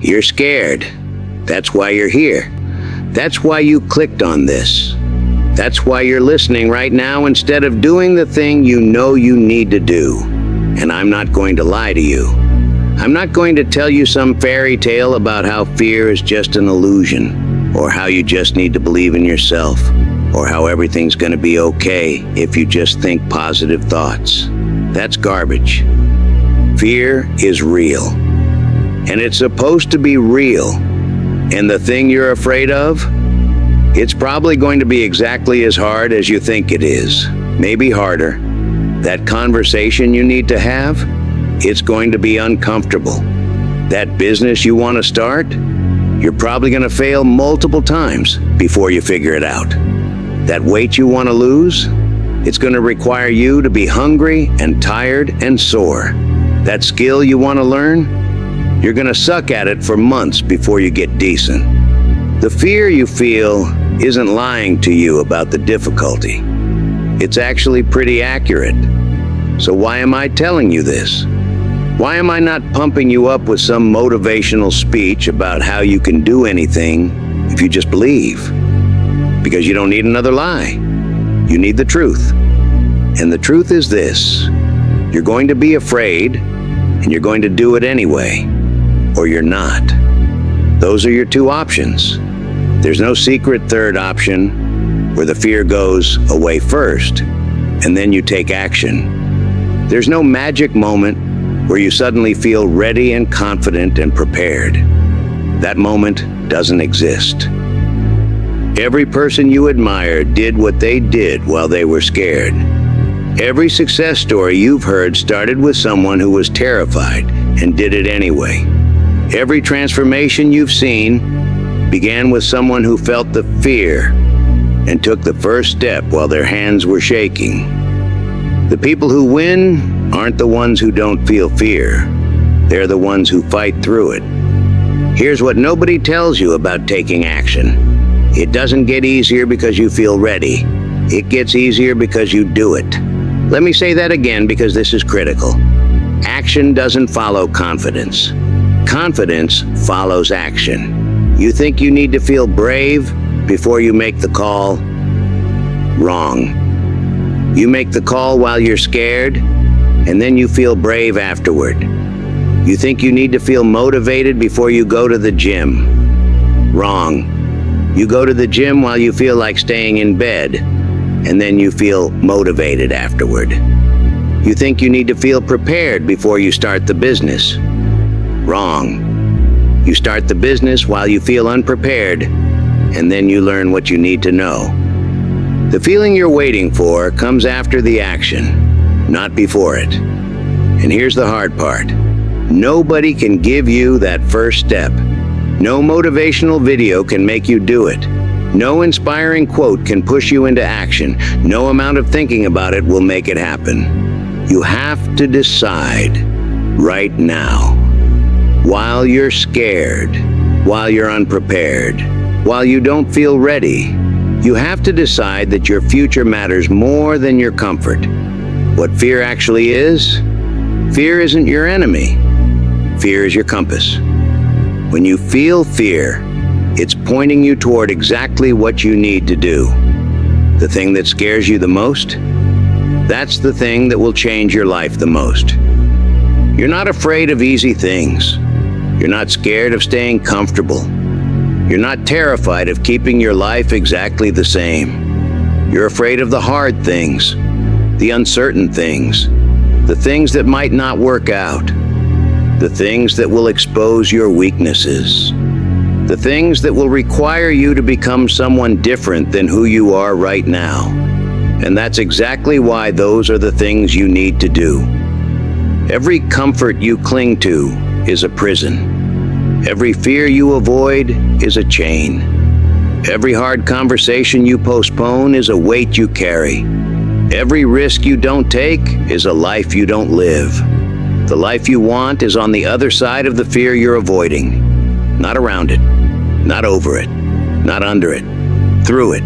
You're scared. That's why you're here. That's why you clicked on this. That's why you're listening right now instead of doing the thing you know you need to do. And I'm not going to lie to you. I'm not going to tell you some fairy tale about how fear is just an illusion, or how you just need to believe in yourself, or how everything's going to be okay if you just think positive thoughts. That's garbage. Fear is real. And it's supposed to be real. And the thing you're afraid of, it's probably going to be exactly as hard as you think it is. Maybe harder. That conversation you need to have, it's going to be uncomfortable. That business you want to start, you're probably going to fail multiple times before you figure it out. That weight you want to lose, it's going to require you to be hungry and tired and sore. That skill you want to learn, you're going to suck at it for months before you get decent. The fear you feel isn't lying to you about the difficulty. It's actually pretty accurate. So why am I telling you this? Why am I not pumping you up with some motivational speech about how you can do anything if you just believe? Because you don't need another lie. You need the truth. And the truth is this: you're going to be afraid, and you're going to do it anyway, or you're not. Those are your two options. There's no secret third option where the fear goes away first, and then you take action. There's no magic moment where you suddenly feel ready and confident and prepared. That moment doesn't exist. Every person you admire did what they did while they were scared. Every success story you've heard started with someone who was terrified and did it anyway. Every transformation you've seen began with someone who felt the fear and took the first step while their hands were shaking. The people who win aren't the ones who don't feel fear. They're the ones who fight through it. Here's what nobody tells you about taking action. It doesn't get easier because you feel ready. It gets easier because you do it. Let me say that again because this is critical. Action doesn't follow confidence. Confidence follows action. You think you need to feel brave before you make the call? Wrong. You make the call while you're scared, and then you feel brave afterward. You think you need to feel motivated before you go to the gym? Wrong. You go to the gym while you feel like staying in bed, and then you feel motivated afterward. You think you need to feel prepared before you start the business? Wrong. You start the business while you feel unprepared, and then you learn what you need to know. The feeling you're waiting for comes after the action, not before it. And here's the hard part. Nobody can give you that first step. No motivational video can make you do it. No inspiring quote can push you into action. No amount of thinking about it will make it happen. You have to decide right now. While you're scared, while you're unprepared, while you don't feel ready, you have to decide that your future matters more than your comfort. What fear actually is? Fear isn't your enemy. Fear is your compass. When you feel fear, it's pointing you toward exactly what you need to do. The thing that scares you the most? That's the thing that will change your life the most. You're not afraid of easy things. You're not scared of staying comfortable. You're not terrified of keeping your life exactly the same. You're afraid of the hard things, the uncertain things, the things that might not work out, the things that will expose your weaknesses, the things that will require you to become someone different than who you are right now. And that's exactly why those are the things you need to do. Every comfort you cling to is a prison. Every fear you avoid is a chain. Every hard conversation you postpone is a weight you carry. Every risk you don't take is a life you don't live. The life you want is on the other side of the fear you're avoiding. Not around it, not over it, not under it, through it.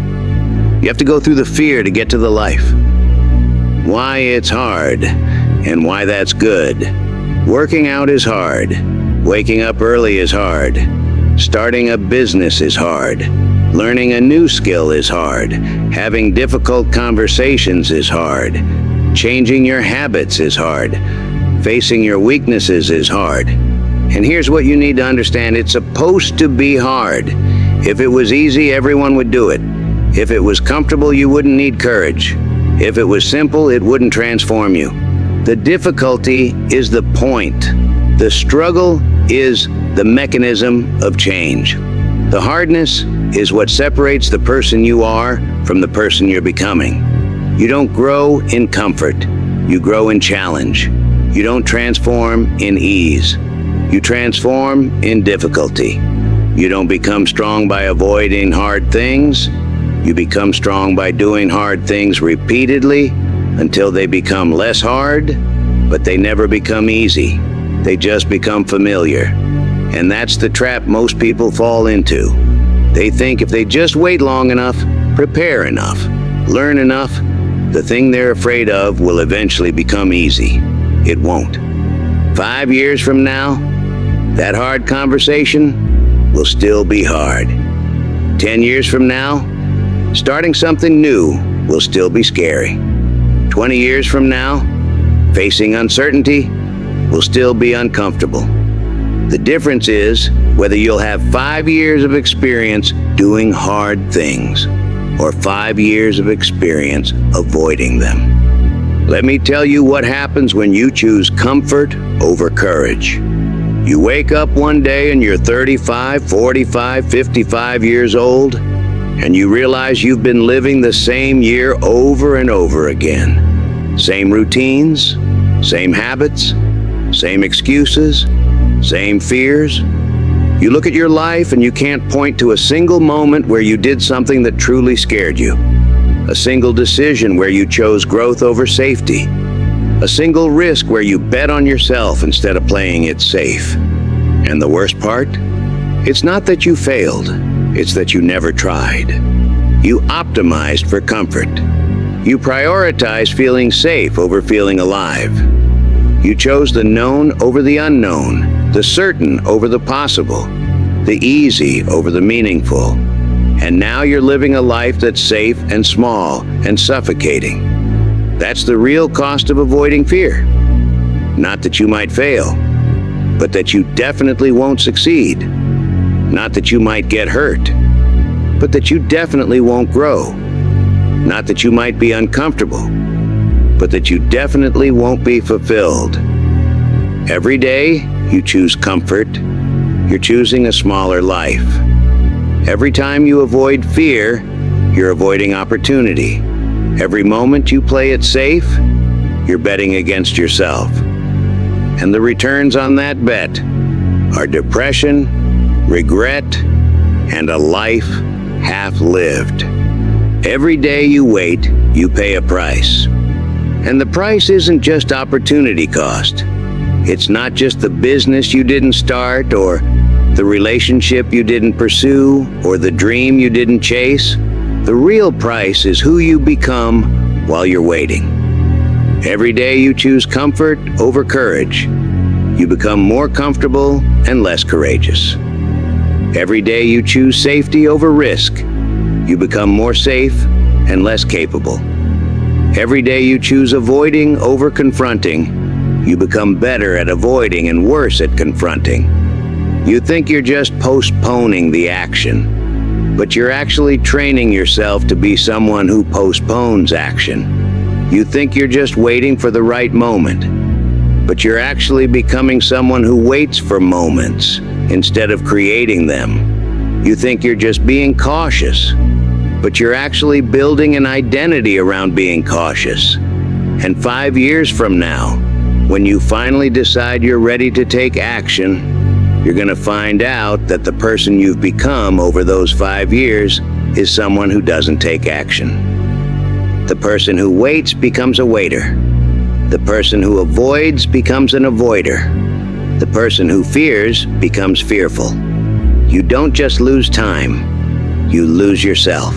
You have to go through the fear to get to the life. Why it's hard, and why that's good. Working out is hard. Waking up early is hard. Starting a business is hard. Learning a new skill is hard. Having difficult conversations is hard. Changing your habits is hard. Facing your weaknesses is hard. And here's what you need to understand. It's supposed to be hard. If it was easy, everyone would do it. If it was comfortable, you wouldn't need courage. If it was simple, it wouldn't transform you. The difficulty is the point. The struggle is the mechanism of change. The hardness is what separates the person you are from the person you're becoming. You don't grow in comfort. You grow in challenge. You don't transform in ease. You transform in difficulty. You don't become strong by avoiding hard things. You become strong by doing hard things repeatedly until they become less hard, but they never become easy. They just become familiar. And that's the trap most people fall into. They think if they just wait long enough, prepare enough, learn enough, the thing they're afraid of will eventually become easy. It won't. 5 years from now, that hard conversation will still be hard. 10 years from now, starting something new will still be scary. 20 years from now, facing uncertainty will still be uncomfortable. The difference is whether you'll have 5 years of experience doing hard things or 5 years of experience avoiding them. Let me tell you what happens when you choose comfort over courage. You wake up one day and you're 35, 45, 55 years old, and you realize you've been living the same year over and over again. Same routines, same habits, same excuses, same fears. You look at your life and you can't point to a single moment where you did something that truly scared you. A single decision where you chose growth over safety. A single risk where you bet on yourself instead of playing it safe. And the worst part? It's not that you failed, it's that you never tried. You optimized for comfort. You prioritized feeling safe over feeling alive. You chose the known over the unknown, the certain over the possible, the easy over the meaningful. And now you're living a life that's safe and small and suffocating. That's the real cost of avoiding fear. Not that you might fail, but that you definitely won't succeed. Not that you might get hurt, but that you definitely won't grow. Not that you might be uncomfortable, but that you definitely won't be fulfilled. Every day you choose comfort, you're choosing a smaller life. Every time you avoid fear, you're avoiding opportunity. Every moment you play it safe, you're betting against yourself. And the returns on that bet are depression, regret, and a life half-lived. Every day you wait, you pay a price. And the price isn't just opportunity cost. It's not just the business you didn't start, or the relationship you didn't pursue, or the dream you didn't chase. The real price is who you become while you're waiting. Every day you choose comfort over courage. You become more comfortable and less courageous. Every day you choose safety over risk. You become more safe and less capable. Every day you choose avoiding over confronting. You become better at avoiding and worse at confronting. You think you're just postponing the action, but you're actually training yourself to be someone who postpones action. You think you're just waiting for the right moment, but you're actually becoming someone who waits for moments instead of creating them. You think you're just being cautious, but you're actually building an identity around being cautious. And 5 years from now, when you finally decide you're ready to take action, you're going to find out that the person you've become over those 5 years is someone who doesn't take action. The person who waits becomes a waiter. The person who avoids becomes an avoider. The person who fears becomes fearful. You don't just lose time, you lose yourself.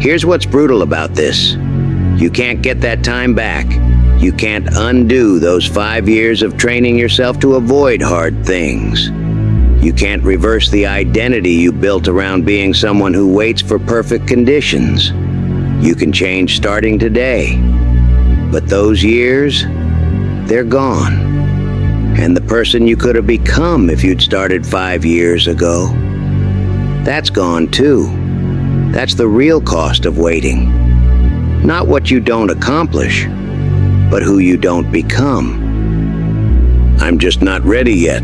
Here's what's brutal about this. You can't get that time back. You can't undo those 5 years of training yourself to avoid hard things. You can't reverse the identity you built around being someone who waits for perfect conditions. You can change starting today. But those years, they're gone. And the person you could have become if you'd started 5 years ago, that's gone too. That's the real cost of waiting. Not what you don't accomplish, but who you don't become. I'm just not ready yet.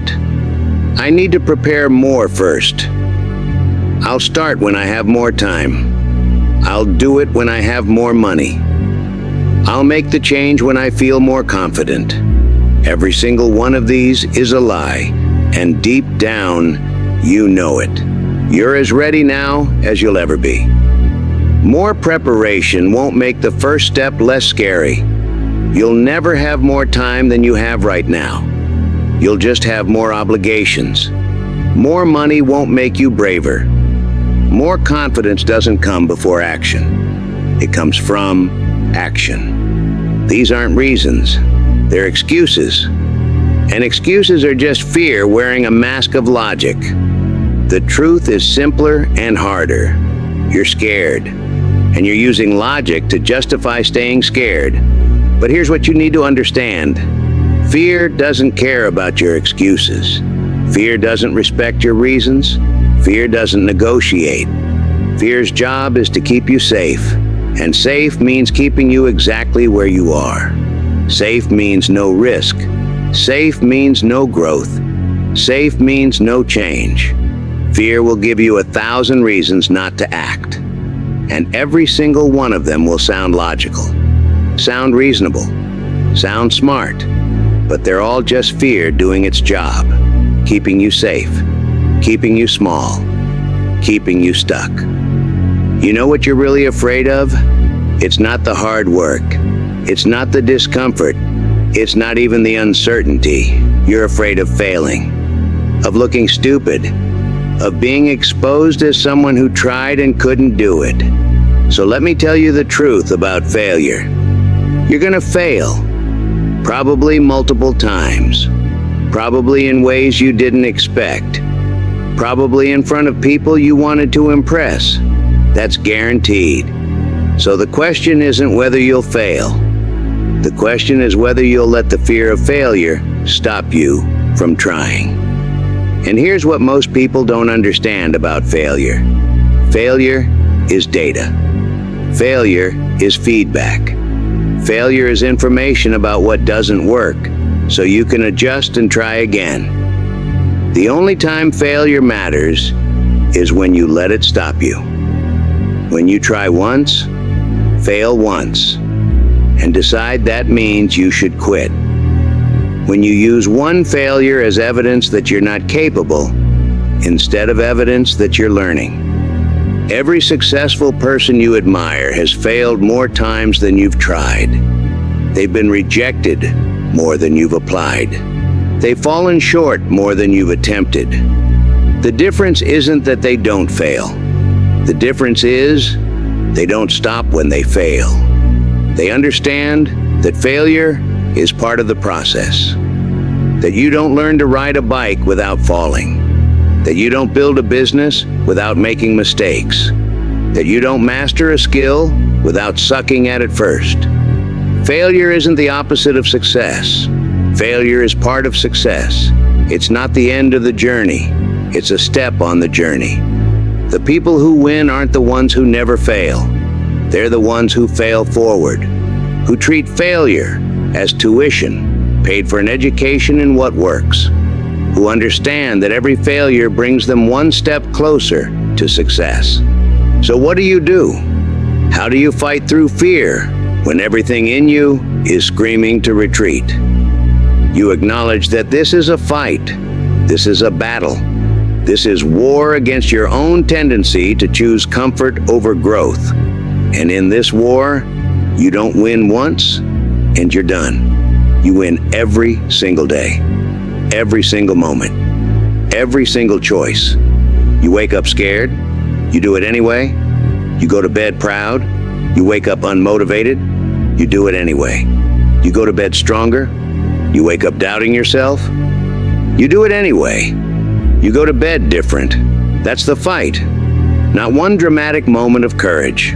I need to prepare more first. I'll start when I have more time. I'll do it when I have more money. I'll make the change when I feel more confident. Every single one of these is a lie, and deep down, you know it. You're as ready now as you'll ever be. More preparation won't make the first step less scary. You'll never have more time than you have right now. You'll just have more obligations. More money won't make you braver. More confidence doesn't come before action. It comes from action. These aren't reasons. They're excuses. And excuses are just fear wearing a mask of logic. The truth is simpler and harder. You're scared. And you're using logic to justify staying scared. But here's what you need to understand. Fear doesn't care about your excuses. Fear doesn't respect your reasons. Fear doesn't negotiate. Fear's job is to keep you safe. And safe means keeping you exactly where you are. Safe means no risk. Safe means no growth. Safe means no change. Fear will give you 1,000 reasons not to act. And every single one of them will sound logical, sound reasonable, sound smart. But they're all just fear doing its job, keeping you safe, keeping you small, keeping you stuck. You know what you're really afraid of? It's not the hard work. It's not the discomfort. It's not even the uncertainty. You're afraid of failing, of looking stupid, of being exposed as someone who tried and couldn't do it. So let me tell you the truth about failure. You're gonna fail. Probably multiple times. Probably in ways you didn't expect. Probably in front of people you wanted to impress. That's guaranteed. So the question isn't whether you'll fail. The question is whether you'll let the fear of failure stop you from trying. And here's what most people don't understand about failure. Failure is data. Failure is feedback. Failure is information about what doesn't work, so you can adjust and try again. The only time failure matters is when you let it stop you. When you try once, fail once, and decide that means you should quit. When you use one failure as evidence that you're not capable, instead of evidence that you're learning. Every successful person you admire has failed more times than you've tried. They've been rejected more than you've applied. They've fallen short more than you've attempted. The difference isn't that they don't fail. The difference is they don't stop when they fail. They understand that failure is part of the process. That you don't learn to ride a bike without falling. That you don't build a business without making mistakes. That you don't master a skill without sucking at it first. Failure isn't the opposite of success. Failure is part of success. It's not the end of the journey. It's a step on the journey. The people who win aren't the ones who never fail. They're the ones who fail forward, who treat failure as tuition, paid for an education in what works, who understand that every failure brings them one step closer to success. So what do? How do you fight through fear when everything in you is screaming to retreat? You acknowledge that this is a fight. This is a battle. This is war against your own tendency to choose comfort over growth. And in this war, you don't win once and you're done. You win every single day, every single moment, every single choice. You wake up scared, you do it anyway. You go to bed proud, you wake up unmotivated, you do it anyway. You go to bed stronger? You wake up doubting yourself? You do it anyway. You go to bed different. That's the fight. Not one dramatic moment of courage,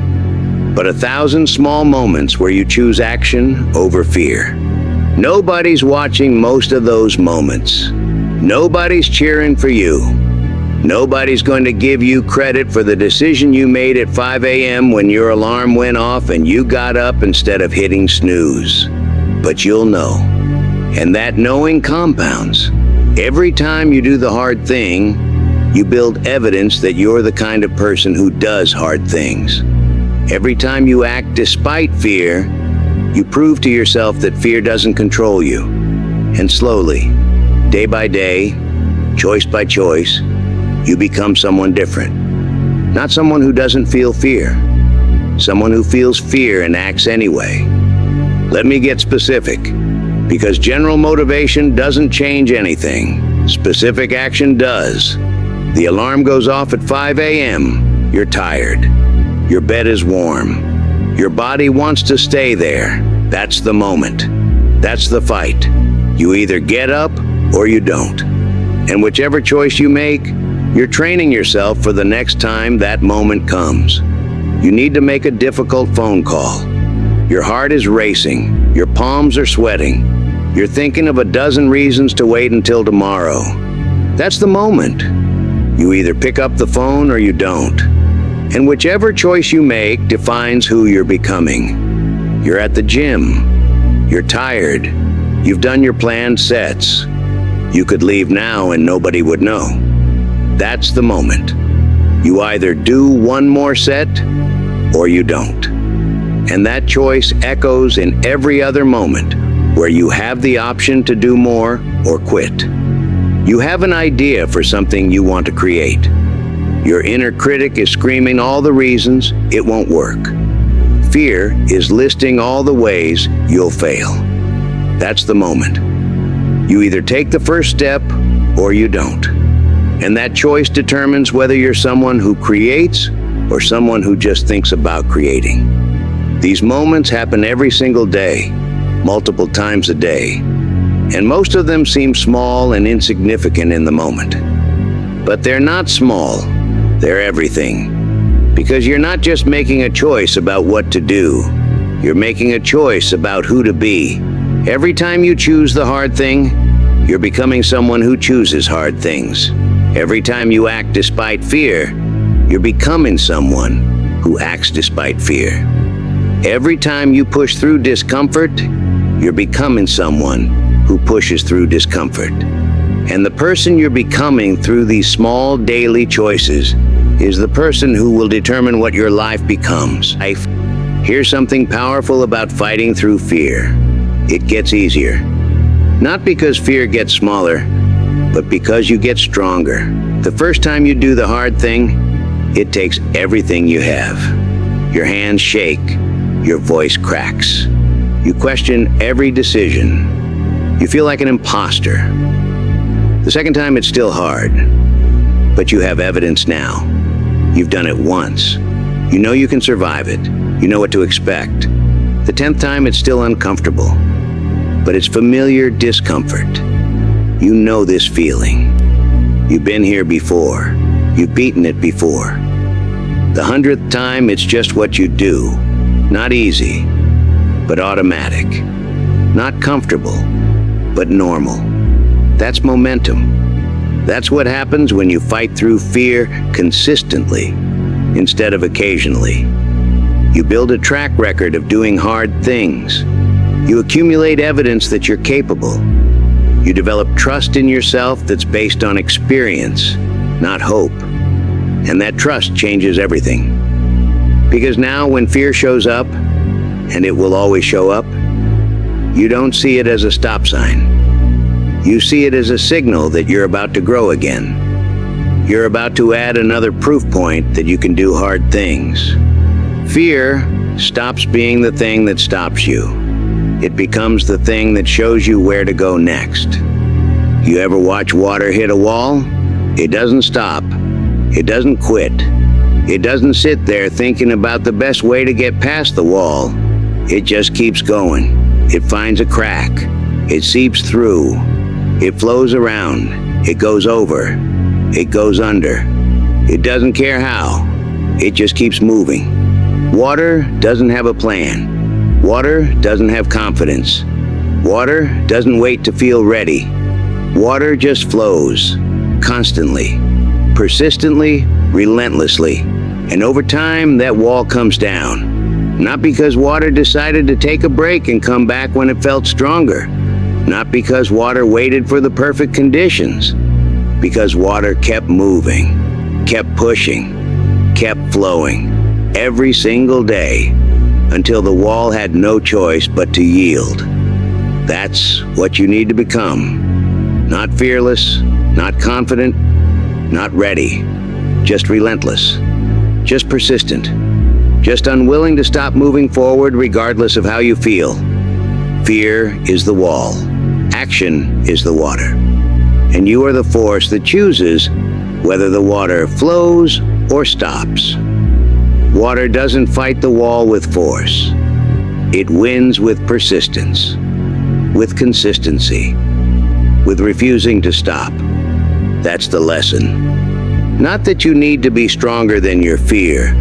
but 1,000 small moments where you choose action over fear. Nobody's watching most of those moments. Nobody's cheering for you. Nobody's going to give you credit for the decision you made at 5 a.m. when your alarm went off and you got up instead of hitting snooze. But you'll know. And that knowing compounds. Every time you do the hard thing, you build evidence that you're the kind of person who does hard things. Every time you act despite fear, you prove to yourself that fear doesn't control you. And slowly, day by day, choice by choice, you become someone different. Not someone who doesn't feel fear. Someone who feels fear and acts anyway. Let me get specific. Because general motivation doesn't change anything. Specific action does. The alarm goes off at 5 a.m. You're tired. Your bed is warm. Your body wants to stay there. That's the moment. That's the fight. You either get up or you don't. And whichever choice you make, you're training yourself for the next time that moment comes. You need to make a difficult phone call. Your heart is racing. Your palms are sweating. You're thinking of a dozen reasons to wait until tomorrow. That's the moment. You either pick up the phone or you don't. And whichever choice you make defines who you're becoming. You're at the gym. You're tired. You've done your planned sets. You could leave now and nobody would know. That's the moment. You either do one more set or you don't. And that choice echoes in every other moment where you have the option to do more or quit. You have an idea for something you want to create. Your inner critic is screaming all the reasons it won't work. Fear is listing all the ways you'll fail. That's the moment. You either take the first step or you don't. And that choice determines whether you're someone who creates or someone who just thinks about creating. These moments happen every single day, multiple times a day, and most of them seem small and insignificant in the moment. But they're not small, they're everything. Because you're not just making a choice about what to do, you're making a choice about who to be. Every time you choose the hard thing, you're becoming someone who chooses hard things. Every time you act despite fear, you're becoming someone who acts despite fear. Every time you push through discomfort, you're becoming someone who pushes through discomfort. And the person you're becoming through these small daily choices is the person who will determine what your life becomes. Here's something powerful about fighting through fear. It gets easier. Not because fear gets smaller, but because you get stronger. The first time you do the hard thing, it takes everything you have. Your hands shake, your voice cracks. You question every decision. You feel like an imposter. The second time it's still hard, but you have evidence now. You've done it once. You know you can survive it. You know what to expect. The 10th time it's still uncomfortable, but it's familiar discomfort. You know this feeling. You've been here before. You've beaten it before. The 100th time, it's just what you do. Not easy, but automatic. Not comfortable, but normal. That's momentum. That's what happens when you fight through fear consistently, instead of occasionally. You build a track record of doing hard things. You accumulate evidence that you're capable. You develop trust in yourself that's based on experience, not hope. And that trust changes everything. Because now when fear shows up, and it will always show up, you don't see it as a stop sign. You see it as a signal that you're about to grow again. You're about to add another proof point that you can do hard things. Fear stops being the thing that stops you. It becomes the thing that shows you where to go next. You ever watch water hit a wall? It doesn't stop. It doesn't quit. It doesn't sit there thinking about the best way to get past the wall. It just keeps going. It finds a crack. It seeps through. It flows around. It goes over. It goes under. It doesn't care how. It just keeps moving. Water doesn't have a plan. Water doesn't have confidence. Water doesn't wait to feel ready. Water just flows, constantly, persistently, relentlessly. And over time, that wall comes down. Not because water decided to take a break and come back when it felt stronger. Not because water waited for the perfect conditions. Because water kept moving, kept pushing, kept flowing, every single day, until the wall had no choice but to yield. That's what you need to become. Not fearless, not confident, not ready, just relentless, just persistent, just unwilling to stop moving forward regardless of how you feel. Fear is the wall. Action is the water. And you are the force that chooses whether the water flows or stops. Water doesn't fight the wall with force. It wins with persistence, with consistency, with refusing to stop. That's the lesson. Not that you need to be stronger than your fear,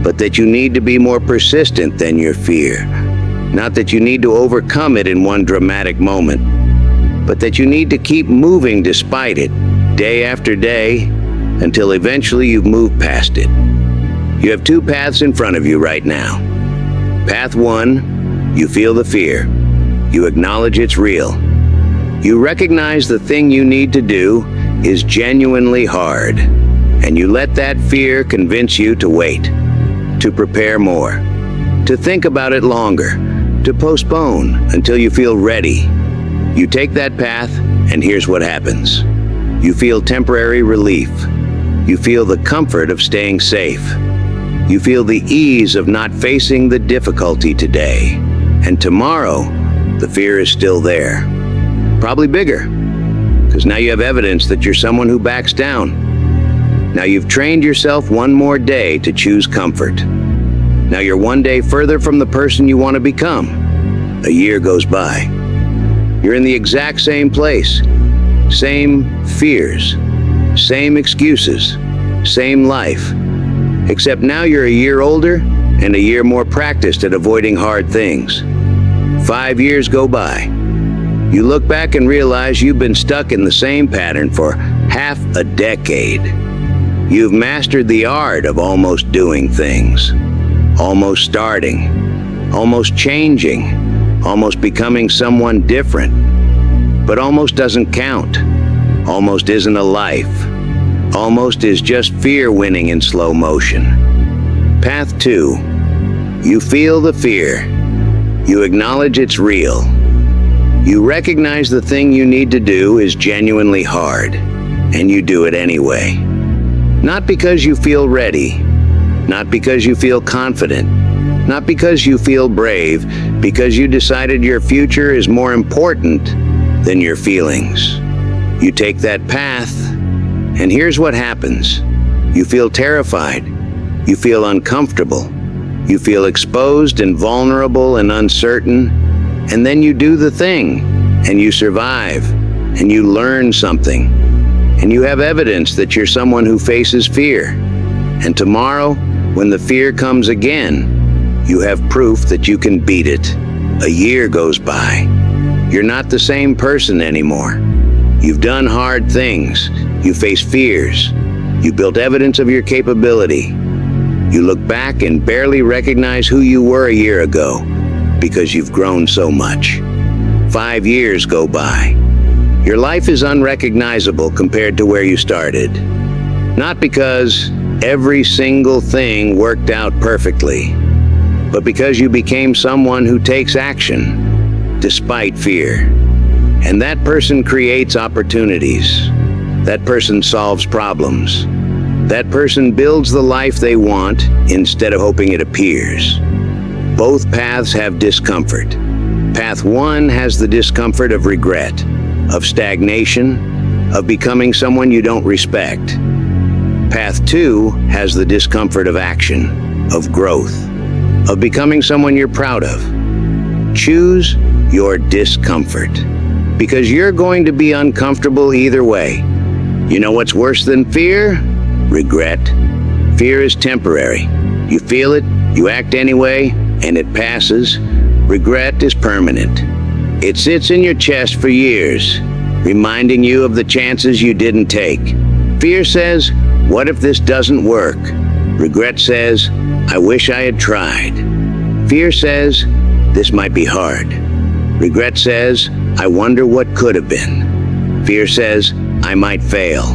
but that you need to be more persistent than your fear. Not that you need to overcome it in one dramatic moment, but that you need to keep moving despite it, day after day, until eventually you've moved past it. You have two paths in front of you right now. Path one, you feel the fear. You acknowledge it's real. You recognize the thing you need to do is genuinely hard, and you let that fear convince you to wait, to prepare more, to think about it longer, to postpone until you feel ready. You take that path, and here's what happens. You feel temporary relief. You feel the comfort of staying safe. You feel the ease of not facing the difficulty today. And tomorrow, the fear is still there. Probably bigger, because now you have evidence that you're someone who backs down. Now you've trained yourself one more day to choose comfort. Now you're one day further from the person you want to become. A year goes by. You're in the exact same place. Same fears. Same excuses. Same life. Except now you're a year older and a year more practiced at avoiding hard things. 5 years go by. You look back and realize you've been stuck in the same pattern for half a decade. You've mastered the art of almost doing things. Almost starting. Almost changing. Almost becoming someone different. But almost doesn't count. Almost isn't a life. Almost is just fear winning in slow motion. Path 2. You feel the fear. You acknowledge it's real. You recognize the thing you need to do is genuinely hard, and you do it anyway. Not because you feel ready, not because you feel confident, not because you feel brave, because you decided your future is more important than your feelings. You take that path, and here's what happens. You feel terrified. You feel uncomfortable. You feel exposed and vulnerable and uncertain. And then you do the thing, and you survive, and you learn something. And you have evidence that you're someone who faces fear. And tomorrow, when the fear comes again, you have proof that you can beat it. A year goes by. You're not the same person anymore. You've done hard things. You face fears. You built evidence of your capability. You look back and barely recognize who you were a year ago because you've grown so much. 5 years go by. Your life is unrecognizable compared to where you started. Not because every single thing worked out perfectly, but because you became someone who takes action despite fear. And that person creates opportunities. That person solves problems. That person builds the life they want instead of hoping it appears. Both paths have discomfort. Path 1 has the discomfort of regret, of stagnation, of becoming someone you don't respect. Path 2 has the discomfort of action, of growth, of becoming someone you're proud of. Choose your discomfort. Because you're going to be uncomfortable either way. You know what's worse than fear? Regret. Fear is temporary. You feel it, you act anyway, and it passes. Regret is permanent. It sits in your chest for years, reminding you of the chances you didn't take. Fear says, what if this doesn't work? Regret says, I wish I had tried. Fear says, this might be hard. Regret says, I wonder what could have been. Fear says, I might fail.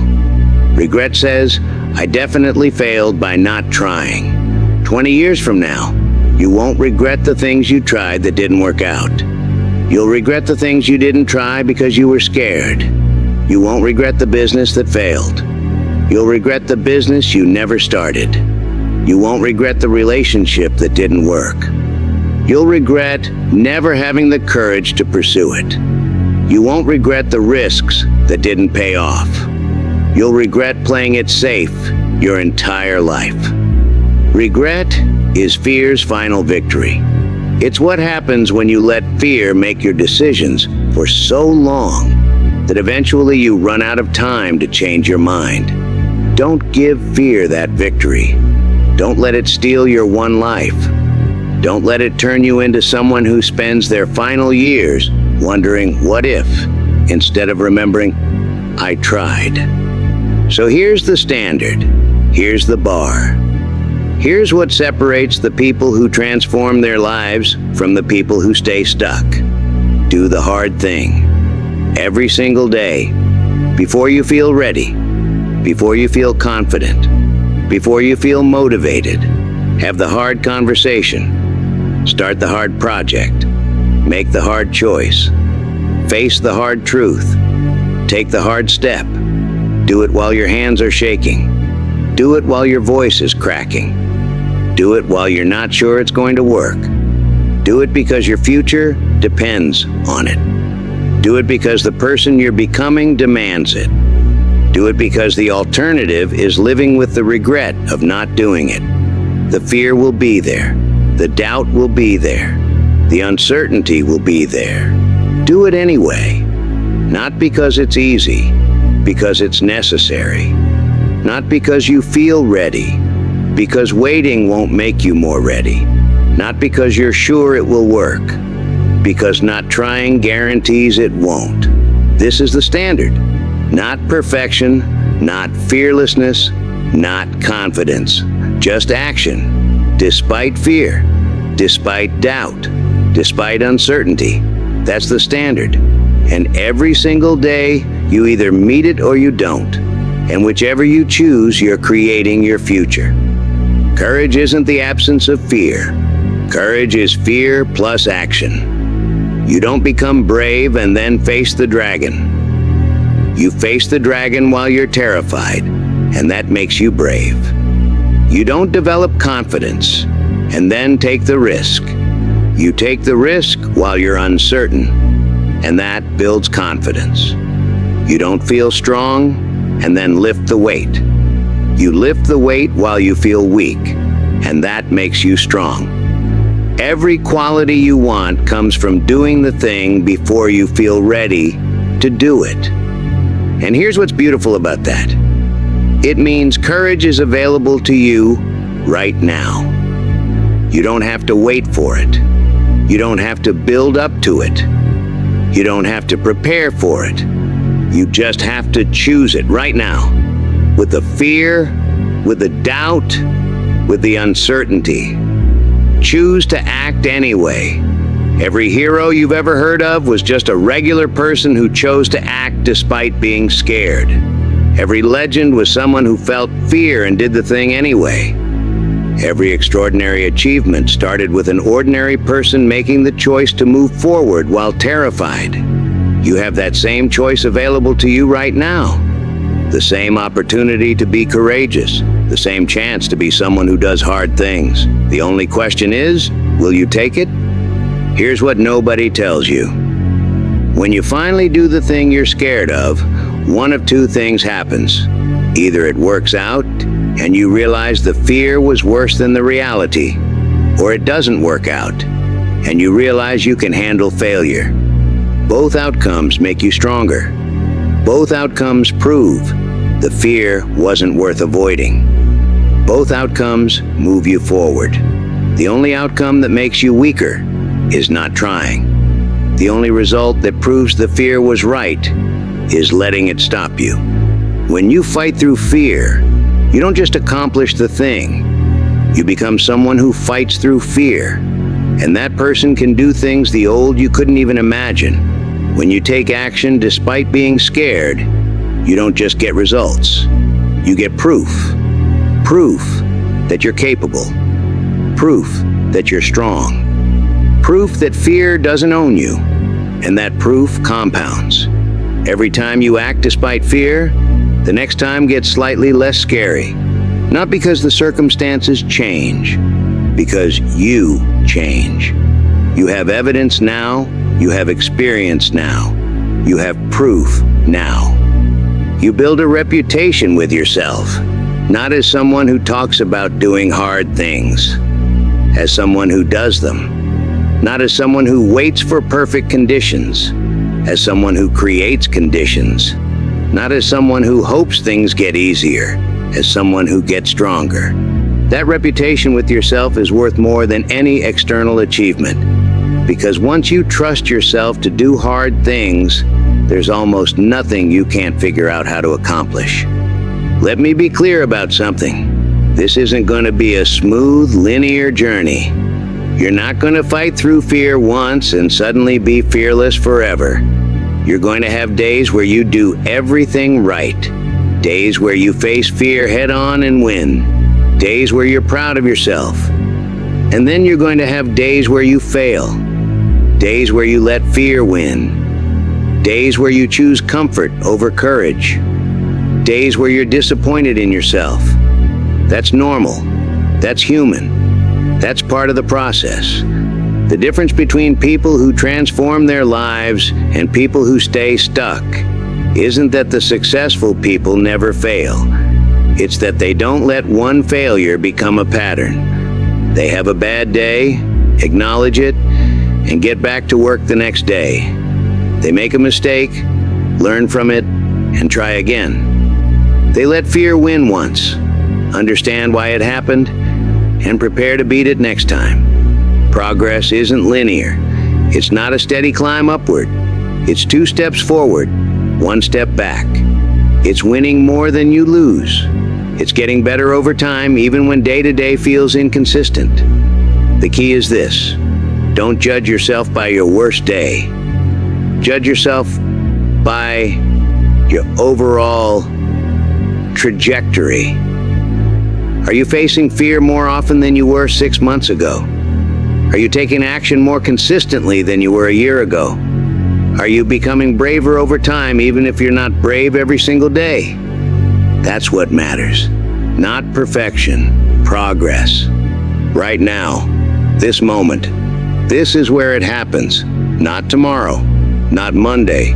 Regret says, I definitely failed by not trying. 20 years from now, you won't regret the things you tried that didn't work out. You'll regret the things you didn't try because you were scared. You won't regret the business that failed. You'll regret the business you never started. You won't regret the relationship that didn't work. You'll regret never having the courage to pursue it. You won't regret the risks that didn't pay off. You'll regret playing it safe your entire life. Regret is fear's final victory. It's what happens when you let fear make your decisions for so long that eventually you run out of time to change your mind. Don't give fear that victory. Don't let it steal your one life. Don't let it turn you into someone who spends their final years wondering, what if, instead of remembering, I tried. So here's the standard. Here's the bar. Here's what separates the people who transform their lives from the people who stay stuck. Do the hard thing. Every single day. Before you feel ready. Before you feel confident. Before you feel motivated. Have the hard conversation. Start the hard project. Make the hard choice. Face the hard truth. Take the hard step. Do it while your hands are shaking. Do it while your voice is cracking. Do it while you're not sure it's going to work. Do it because your future depends on it. Do it because the person you're becoming demands it. Do it because the alternative is living with the regret of not doing it. The fear will be there. The doubt will be there. The uncertainty will be there. Do it anyway. Not because it's easy, because it's necessary. Not because you feel ready, because waiting won't make you more ready. Not because you're sure it will work, because not trying guarantees it won't. This is the standard. Not perfection, not fearlessness, not confidence. Just action. Despite fear, despite doubt, despite uncertainty. That's the standard. And every single day, you either meet it or you don't. And whichever you choose, you're creating your future. Courage isn't the absence of fear. Courage is fear plus action. You don't become brave and then face the dragon. You face the dragon while you're terrified, and that makes you brave. You don't develop confidence and then take the risk. You take the risk while you're uncertain, and that builds confidence. You don't feel strong and then lift the weight. You lift the weight while you feel weak, and that makes you strong. Every quality you want comes from doing the thing before you feel ready to do it. And here's what's beautiful about that. It means courage is available to you right now. You don't have to wait for it. You don't have to build up to it. You don't have to prepare for it. You just have to choose it right now. With the fear, with the doubt, with the uncertainty. Choose to act anyway. Every hero you've ever heard of was just a regular person who chose to act despite being scared. Every legend was someone who felt fear and did the thing anyway. Every extraordinary achievement started with an ordinary person making the choice to move forward while terrified. You have that same choice available to you right now. The same opportunity to be courageous. The same chance to be someone who does hard things. The only question is, will you take it? Here's what nobody tells you. When you finally do the thing you're scared of, one of two things happens. Either it works out, and you realize the fear was worse than the reality, or it doesn't work out, and you realize you can handle failure. Both outcomes make you stronger. Both outcomes prove the fear wasn't worth avoiding. Both outcomes move you forward. The only outcome that makes you weaker is not trying. The only result that proves the fear was right is letting it stop you. When you fight through fear, you don't just accomplish the thing. You become someone who fights through fear. And that person can do things the old you couldn't even imagine. When you take action despite being scared, you don't just get results. You get proof. Proof that you're capable. Proof that you're strong. Proof that fear doesn't own you. And that proof compounds. Every time you act despite fear, the next time gets slightly less scary. Not because the circumstances change, because you change. You have evidence now, you have experience now, you have proof now. You build a reputation with yourself, not as someone who talks about doing hard things, as someone who does them. Not as someone who waits for perfect conditions, as someone who creates conditions. Not as someone who hopes things get easier, as someone who gets stronger. That reputation with yourself is worth more than any external achievement. Because once you trust yourself to do hard things, there's almost nothing you can't figure out how to accomplish. Let me be clear about something. This isn't going to be a smooth, linear journey. You're not going to fight through fear once and suddenly be fearless forever. You're going to have days where you do everything right. Days where you face fear head-on and win. Days where you're proud of yourself. And then you're going to have days where you fail. Days where you let fear win. Days where you choose comfort over courage. Days where you're disappointed in yourself. That's normal. That's human. That's part of the process. The difference between people who transform their lives and people who stay stuck isn't that the successful people never fail. It's that they don't let one failure become a pattern. They have a bad day, acknowledge it, and get back to work the next day. They make a mistake, learn from it, and try again. They let fear win once, understand why it happened, and prepare to beat it next time. Progress isn't linear. It's not a steady climb upward. It's 2 steps forward, 1 step back. It's winning more than you lose. It's getting better over time, even when day-to-day feels inconsistent. The key is this: don't judge yourself by your worst day. Judge yourself by your overall trajectory. Are you facing fear more often than you were 6 months ago? Are you taking action more consistently than you were a year ago? Are you becoming braver over time, even if you're not brave every single day? That's what matters. Not perfection, progress. Right now, this moment. This is where it happens. Not tomorrow, not Monday,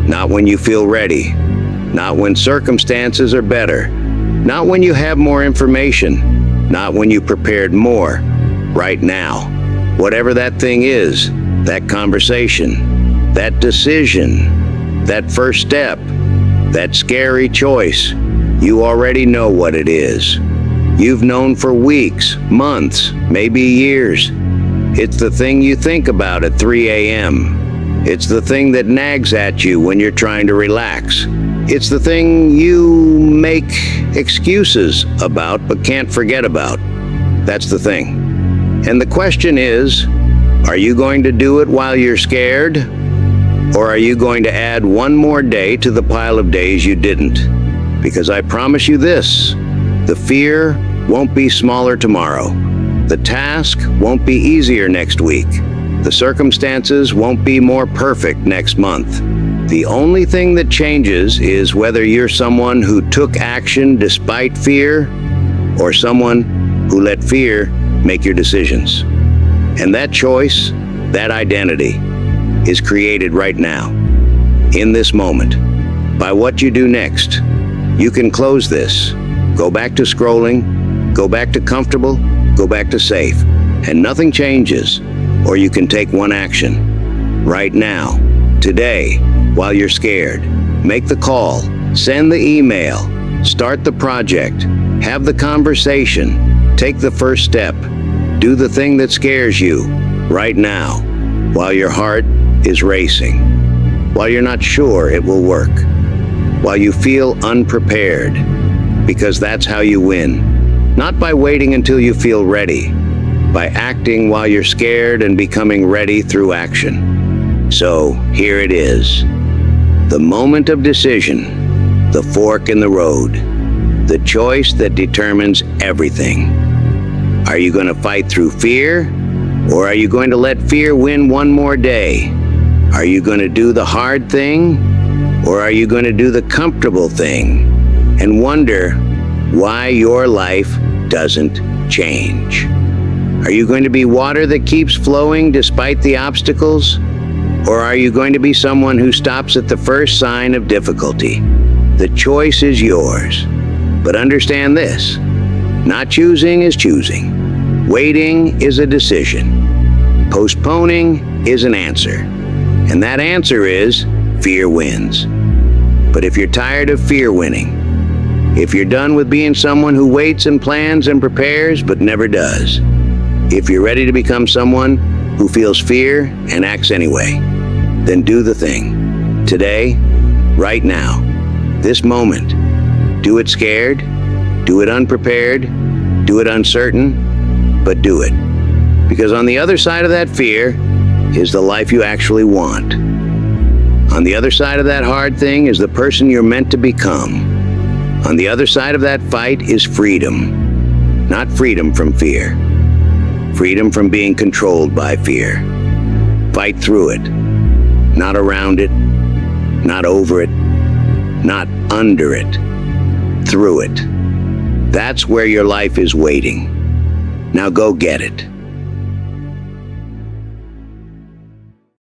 not when you feel ready, not when circumstances are better, not when you have more information, not when you prepared more. Right now. Whatever that thing is, that conversation, that decision, that first step, that scary choice, you already know what it is. You've known for weeks, months, maybe years. It's the thing you think about at 3 a.m. It's the thing that nags at you when you're trying to relax. It's the thing you make excuses about but can't forget about. That's the thing. And the question is, are you going to do it while you're scared? Or are you going to add one more day to the pile of days you didn't? Because I promise you this, the fear won't be smaller tomorrow. The task won't be easier next week. The circumstances won't be more perfect next month. The only thing that changes is whether you're someone who took action despite fear, or someone who let fear make your decisions. And that choice, that identity, is created right now, in this moment, by what you do next. You can close this, go back to scrolling, go back to comfortable, go back to safe, and nothing changes. Or you can take one action. Right now, today, while you're scared. Make the call, send the email, start the project, have the conversation, take the first step. Do the thing that scares you, right now, while your heart is racing, while you're not sure it will work, while you feel unprepared, because that's how you win. Not by waiting until you feel ready, by acting while you're scared and becoming ready through action. So, here it is. The moment of decision, the fork in the road, the choice that determines everything. Are you going to fight through fear, or are you going to let fear win one more day? Are you going to do the hard thing, or are you going to do the comfortable thing and wonder why your life doesn't change? Are you going to be water that keeps flowing despite the obstacles? Or are you going to be someone who stops at the first sign of difficulty? The choice is yours. But understand this, not choosing is choosing. Waiting is a decision. Postponing is an answer. And that answer is fear wins. But if you're tired of fear winning, if you're done with being someone who waits and plans and prepares but never does, if you're ready to become someone who feels fear and acts anyway, then do the thing. Today, right now, this moment. Do it scared, do it unprepared, do it uncertain, but do it. Because on the other side of that fear is the life you actually want. On the other side of that hard thing is the person you're meant to become. On the other side of that fight is freedom. Not freedom from fear. Freedom from being controlled by fear. Fight through it. Not around it, not over it, not under it, through it. That's where your life is waiting. Now go get it.